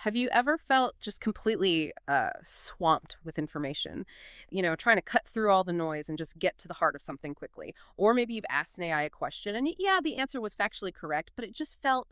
Have you ever felt just completely swamped with information? Trying to cut through all the noise and just get to the heart of something quickly. Or maybe you've asked an AI a question and yeah, the answer was factually correct, but it just felt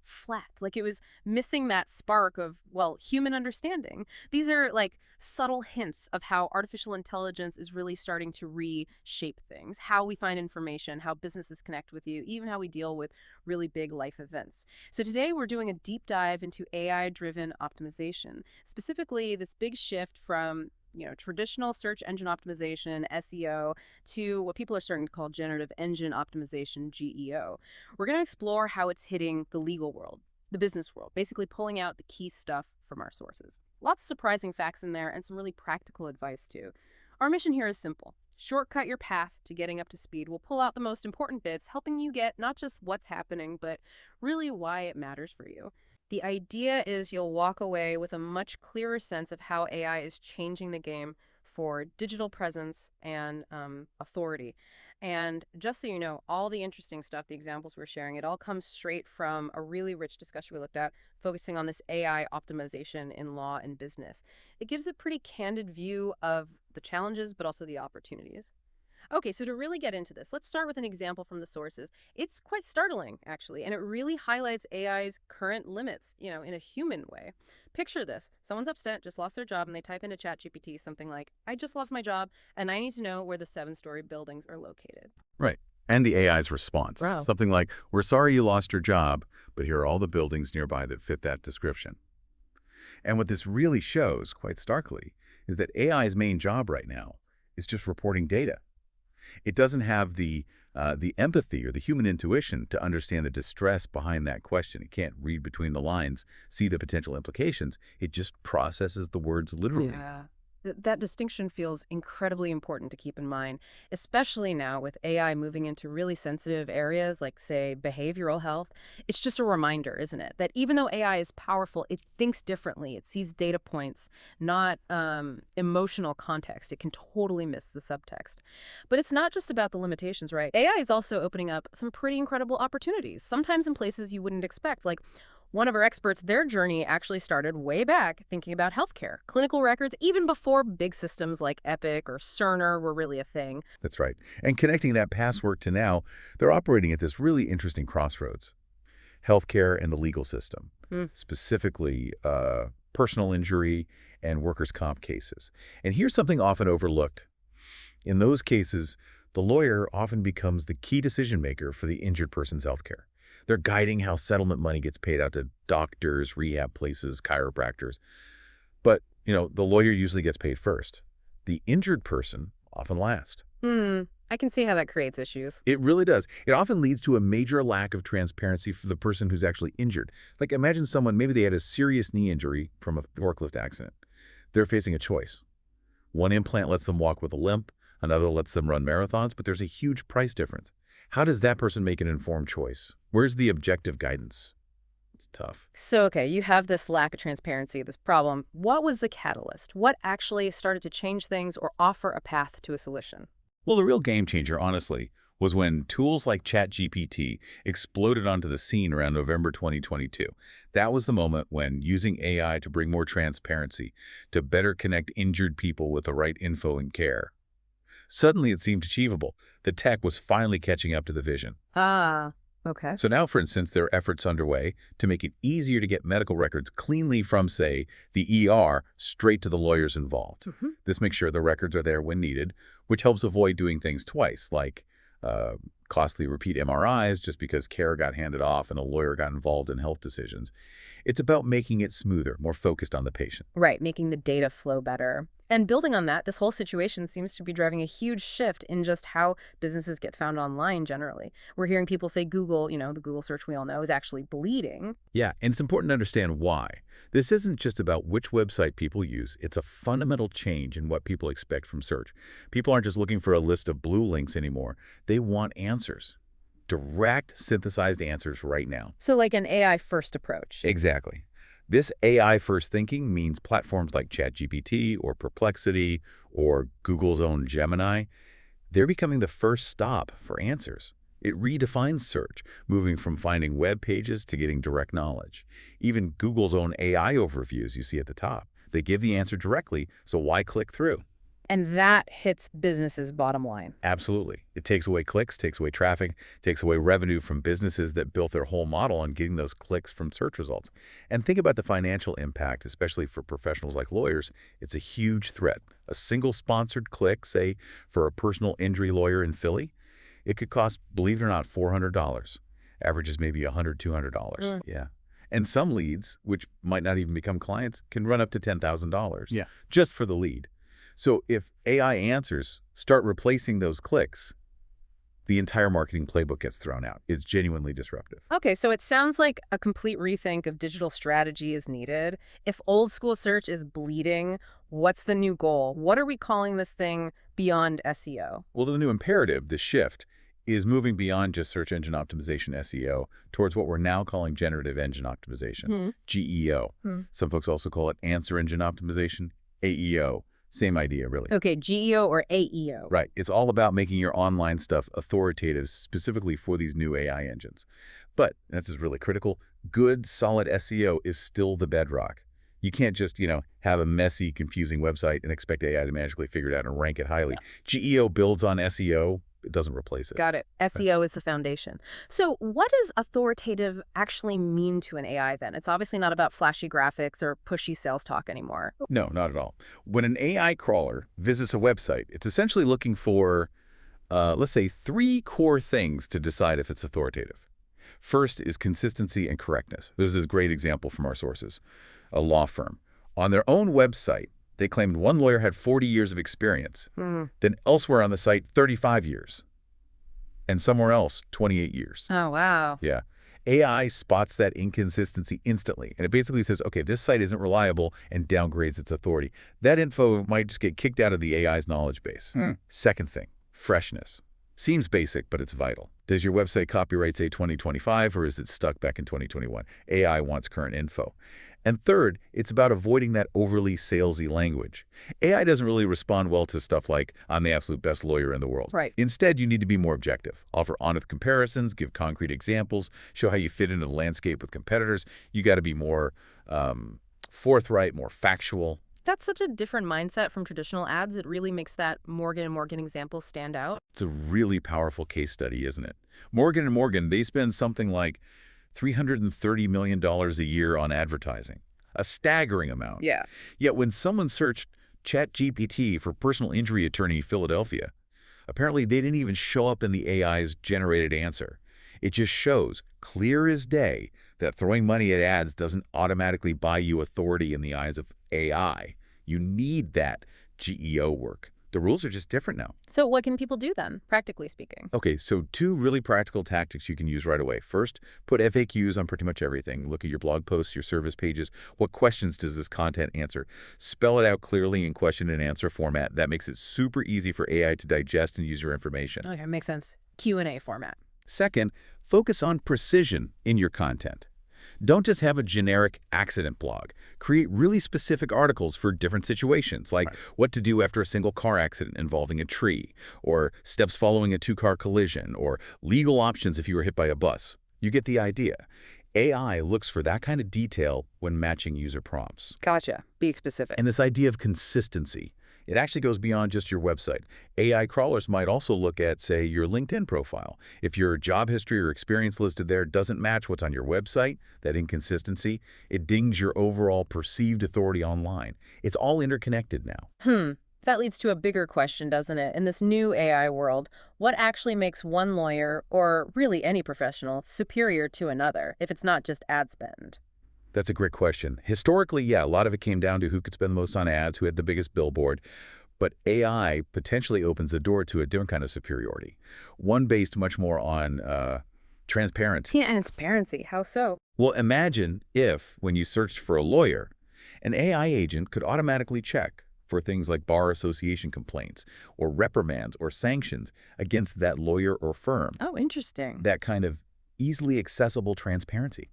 flat, like it was missing that spark of, well, human understanding. These are like subtle hints of how artificial intelligence is really starting to reshape things, how we find information, how businesses connect with you, even how we deal with really big life events. So today we're doing a deep dive into AI-driven optimization, specifically this big shift from traditional search engine optimization, SEO, to what people are starting to call generative engine optimization, GEO. We're going to explore how it's hitting the legal world, the business world, basically pulling out the key stuff from our sources. Lots of surprising facts in there and some really practical advice too. Our mission here is simple. Shortcut your path to getting up to speed. We'll pull out the most important bits, helping you get not just what's happening, but really why it matters for you. The idea is you'll walk away with a much clearer sense of how AI is changing the game for digital presence and authority. And just so you know, all the interesting stuff, the examples we're sharing, it all comes straight from a really rich discussion we looked at, focusing on this AI optimization in law and business. It gives a pretty candid view of the challenges, but also the opportunities. Okay, so to really get into this, let's start with an example from the sources. It's quite startling, actually, and it really highlights AI's current limits, in a human way. Picture this. Someone's upset, just lost their job, and they type into ChatGPT something like, I just lost my job, and I need to know where the 7-story buildings are located. Right. And the AI's response, Wow. something like, we're sorry you lost your job, but here are all the buildings nearby that fit that description. And what this really shows, quite starkly, is that AI's main job right now is just reporting data. It doesn't have the empathy or the human intuition to understand the distress behind that question. It can't read between the lines, see the potential implications. It just processes the words literally. Yeah. That distinction feels incredibly important to keep in mind, especially now with AI moving into really sensitive areas like, say, behavioral health. It's just a reminder, isn't it, that even though AI is powerful, it thinks differently. It sees data points, not emotional context. It can totally miss the subtext. But it's not just about the limitations, right? AI is also opening up some pretty incredible opportunities, sometimes in places you wouldn't expect, like one of our experts, their journey actually started way back thinking about healthcare, clinical records, even before big systems like Epic or Cerner were really a thing. That's right. And connecting that past work to now, they're operating at this really interesting crossroads. Healthcare and the legal system, Hmm. specifically personal injury and workers' comp cases. And here's something often overlooked. In those cases, the lawyer often becomes the key decision maker for the injured person's healthcare. They're guiding how settlement money gets paid out to doctors, rehab places, chiropractors. But, the lawyer usually gets paid first. The injured person often last. I can see how that creates issues. It really does. It often leads to a major lack of transparency for the person who's actually injured. Like imagine someone, maybe they had a serious knee injury from a forklift accident. They're facing a choice. One implant lets them walk with a limp, another lets them run marathons, but there's a huge price difference. How does that person make an informed choice? Where's the objective guidance? It's tough. So, okay, you have this lack of transparency, this problem. What was the catalyst? What actually started to change things or offer a path to a solution? Well, the real game changer, honestly, was when tools like ChatGPT exploded onto the scene around November 2022. That was the moment when using AI to bring more transparency, to better connect injured people with the right info and care. Suddenly it seemed achievable. The tech was finally catching up to the vision. Ah, okay. So now, for instance, there are efforts underway to make it easier to get medical records cleanly from, say, the ER straight to the lawyers involved. Hmm. This makes sure the records are there when needed, which helps avoid doing things twice, like costly repeat MRIs just because care got handed off and a lawyer got involved in health decisions. It's about making it smoother, more focused on the patient. Right, making the data flow better. And building on that, this whole situation seems to be driving a huge shift in just how businesses get found online generally. We're hearing people say Google, the Google search we all know, is actually bleeding. Yeah, and it's important to understand why. This isn't just about which website people use. It's a fundamental change in what people expect from search. People aren't just looking for a list of blue links anymore. They want answers. Direct, synthesized answers right now. So like an AI-first approach. Exactly. This AI-first thinking means platforms like ChatGPT or Perplexity or Google's own Gemini, they're becoming the first stop for answers. It redefines search, moving from finding web pages to getting direct knowledge. Even Google's own AI overviews you see at the top. They give the answer directly, so why click through? And that hits businesses' bottom line. Absolutely. It takes away clicks, takes away traffic, takes away revenue from businesses that built their whole model on getting those clicks from search results. And think about the financial impact, especially for professionals like lawyers. It's a huge threat. A single sponsored click, say, for a personal injury lawyer in Philly, it could cost, believe it or not, $400. Averages maybe $100, $200. Mm. Yeah. And some leads, which might not even become clients, can run up to $10,000 Yeah. just for the lead. So if AI answers start replacing those clicks, the entire marketing playbook gets thrown out. It's genuinely disruptive. Okay, so it sounds like a complete rethink of digital strategy is needed. If old school search is bleeding, what's the new goal? What are we calling this thing beyond SEO? Well, the new imperative, the shift, is moving beyond just search engine optimization SEO towards what we're now calling generative engine optimization, Hmm. GEO. Hmm. Some folks also call it answer engine optimization, AEO. Same idea, really. Okay, GEO or AEO. Right. It's all about making your online stuff authoritative specifically for these new AI engines. But, and this is really critical, good, solid SEO is still the bedrock. You can't just, have a messy, confusing website and expect AI to magically figure it out and rank it highly. Yeah. GEO builds on SEO. It doesn't replace it. Got it. SEO is the foundation. So what does authoritative actually mean to an AI then? It's obviously not about flashy graphics or pushy sales talk anymore. No, not at all. When an AI crawler visits a website, it's essentially looking for, let's say, 3 core things to decide if it's authoritative. First is consistency and correctness. This is a great example from our sources. A law firm. On their own website, they claimed one lawyer had 40 years of experience. Then elsewhere on the site, 35 years. And somewhere else, 28 years. Oh, wow. Yeah. AI spots that inconsistency instantly, and it basically says, okay, this site isn't reliable, and downgrades its authority. That info might just get kicked out of the AI's knowledge base. Second thing, freshness. Seems basic, but it's vital. Does your website copyright say 2025, or is it stuck back in 2021? AI wants current info. And third, it's about avoiding that overly salesy language. AI doesn't really respond well to stuff like, I'm the absolute best lawyer in the world. Right. Instead, you need to be more objective. Offer honest comparisons, give concrete examples, show how you fit into the landscape with competitors. You got to be more forthright, more factual. That's such a different mindset from traditional ads. It really makes that Morgan & Morgan example stand out. It's a really powerful case study, isn't it? Morgan & Morgan, they spend something like $330 million a year on advertising, a staggering amount. Yeah. Yet when someone searched ChatGPT for personal injury attorney Philadelphia, apparently they didn't even show up in the AI's generated answer. It just shows, clear as day, that throwing money at ads doesn't automatically buy you authority in the eyes of AI. You need that GEO work. The rules are just different now. So what can people do then, practically speaking? Okay, so 2 really practical tactics you can use right away. First, put FAQs on pretty much everything. Look at your blog posts, your service pages. What questions does this content answer? Spell it out clearly in question and answer format. That makes it super easy for AI to digest and use your information. Okay, makes sense. Q&A format. Second, focus on precision in your content. Don't just have a generic accident blog. Create really specific articles for different situations, like what to do after a single car accident involving a tree, or steps following a 2-car collision, or legal options if you were hit by a bus. You get the idea. AI looks for that kind of detail when matching user prompts. Gotcha. Be specific. And this idea of consistency, it actually goes beyond just your website. AI crawlers might also look at, say, your LinkedIn profile. If your job history or experience listed there doesn't match what's on your website, that inconsistency, it dings your overall perceived authority online. It's all interconnected now. That leads to a bigger question, doesn't it? In this new AI world, what actually makes one lawyer, or really any professional, superior to another, if it's not just ad spend? That's a great question. Historically, yeah, a lot of it came down to who could spend the most on ads, who had the biggest billboard. But AI potentially opens the door to a different kind of superiority, one based much more on transparency. Transparency. How so? Well, imagine if, when you searched for a lawyer, an AI agent could automatically check for things like bar association complaints or reprimands or sanctions against that lawyer or firm. Oh, interesting. That kind of easily accessible transparency.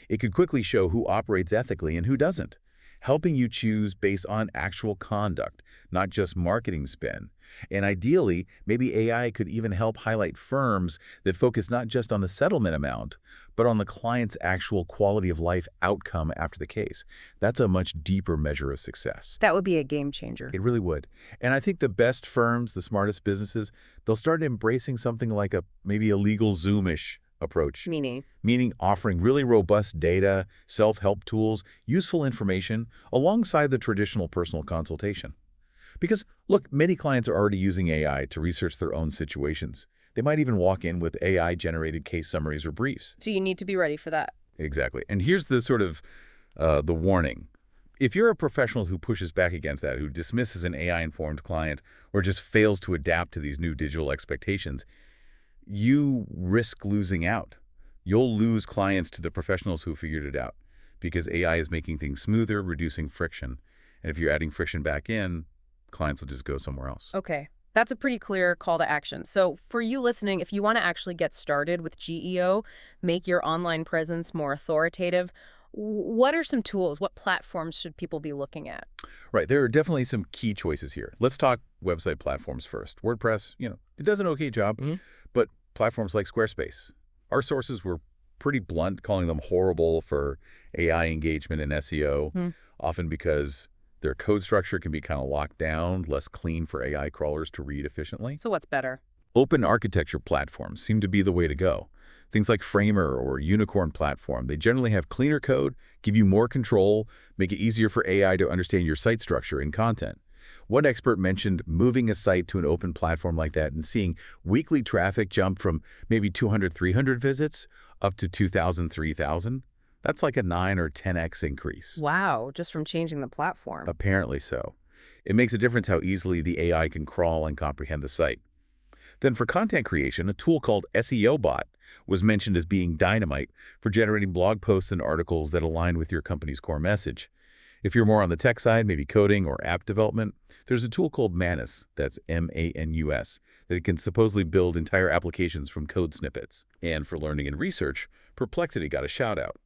It could quickly show who operates ethically and who doesn't. helping you choose based on actual conduct, not just marketing spin. And ideally, maybe AI could even help highlight firms that focus not just on the settlement amount, but on the client's actual quality of life outcome after the case. That's a much deeper measure of success. That would be a game changer. It really would. And I think the best firms, the smartest businesses, they'll start embracing something like maybe a legal Zoom-ish approach, Meaning? meaning offering really robust data, self-help tools, useful information, alongside the traditional personal consultation. Because, look, many clients are already using AI to research their own situations. They might even walk in with AI-generated case summaries or briefs. So you need to be ready for that. Exactly. And here's the sort of the warning. If you're a professional who pushes back against that, who dismisses an AI-informed client, or just fails to adapt to these new digital expectations, you risk losing out. You'll lose clients to the professionals who figured it out because AI is making things smoother, reducing friction. And if you're adding friction back in, clients will just go somewhere else. Okay. That's a pretty clear call to action. So for you listening, if you want to actually get started with GEO, make your online presence more authoritative, what are some tools? What platforms should people be looking at? Right, there are definitely some key choices here. Let's talk website platforms first. WordPress, it does an okay job, but platforms like Squarespace. Our sources were pretty blunt, calling them horrible for AI engagement and SEO, often because their code structure can be kind of locked down, less clean for AI crawlers to read efficiently. So what's better? Open architecture platforms seem to be the way to go. Things like Framer or Unicorn Platform, they generally have cleaner code, give you more control, make it easier for AI to understand your site structure and content. One expert mentioned moving a site to an open platform like that and seeing weekly traffic jump from maybe 200, 300 visits up to 2,000, 3,000. That's like a 9 or 10x increase. Wow, just from changing the platform. Apparently so. It makes a difference how easily the AI can crawl and comprehend the site. Then for content creation, a tool called SEO Bot was mentioned as being dynamite for generating blog posts and articles that align with your company's core message. If you're more on the tech side, maybe coding or app development, there's a tool called Manus, that's M-A-N-U-S, that it can supposedly build entire applications from code snippets. And for learning and research, Perplexity got a shout out.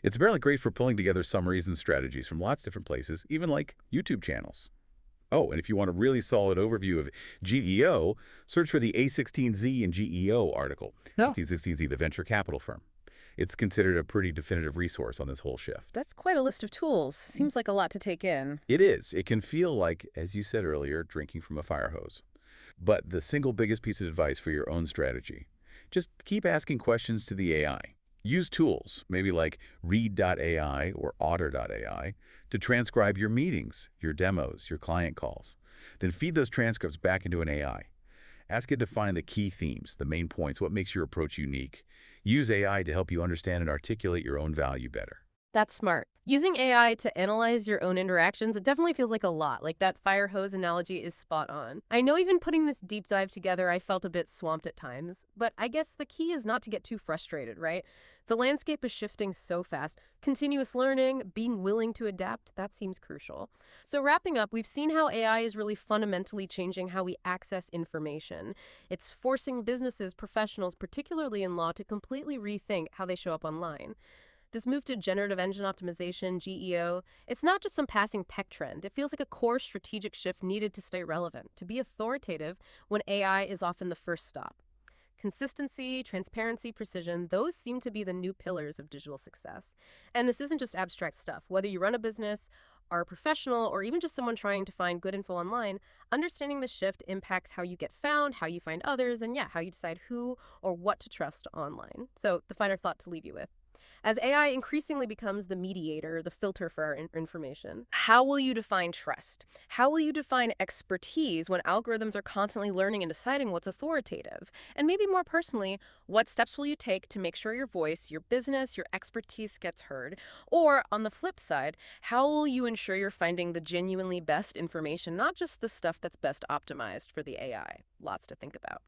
It's apparently great for pulling together summaries and strategies from lots of different places, even like YouTube channels. Oh, and if you want a really solid overview of GEO, search for the A16Z and GEO article. No. A16Z, the venture capital firm. It's considered a pretty definitive resource on this whole shift. That's quite a list of tools. Seems like a lot to take in. It is. It can feel like, as you said earlier, drinking from a fire hose. But the single biggest piece of advice for your own strategy, just keep asking questions to the AI. Use tools, maybe like read.ai or otter.ai, to transcribe your meetings, your demos, your client calls. Then feed those transcripts back into an AI. Ask it to find the key themes, the main points, what makes your approach unique. Use AI to help you understand and articulate your own value better. That's smart. Using AI to analyze your own interactions, it definitely feels like a lot. Like that fire hose analogy is spot on. I know even putting this deep dive together, I felt a bit swamped at times, but I guess the key is not to get too frustrated, right? The landscape is shifting so fast. Continuous learning, being willing to adapt, that seems crucial. So wrapping up, we've seen how AI is really fundamentally changing how we access information. It's forcing businesses, professionals, particularly in law, to completely rethink how they show up online. This move to generative engine optimization, GEO, it's not just some passing tech trend. It feels like a core strategic shift needed to stay relevant, to be authoritative when AI is often the first stop. Consistency, transparency, precision, those seem to be the new pillars of digital success. And this isn't just abstract stuff. Whether you run a business, are a professional, or even just someone trying to find good info online, understanding the shift impacts how you get found, how you find others, and how you decide who or what to trust online. So the final thought to leave you with. As AI increasingly becomes the mediator, the filter for our information, how will you define trust? How will you define expertise when algorithms are constantly learning and deciding what's authoritative? And maybe more personally, what steps will you take to make sure your voice, your business, your expertise gets heard? Or on the flip side, how will you ensure you're finding the genuinely best information, not just the stuff that's best optimized for the AI? Lots to think about.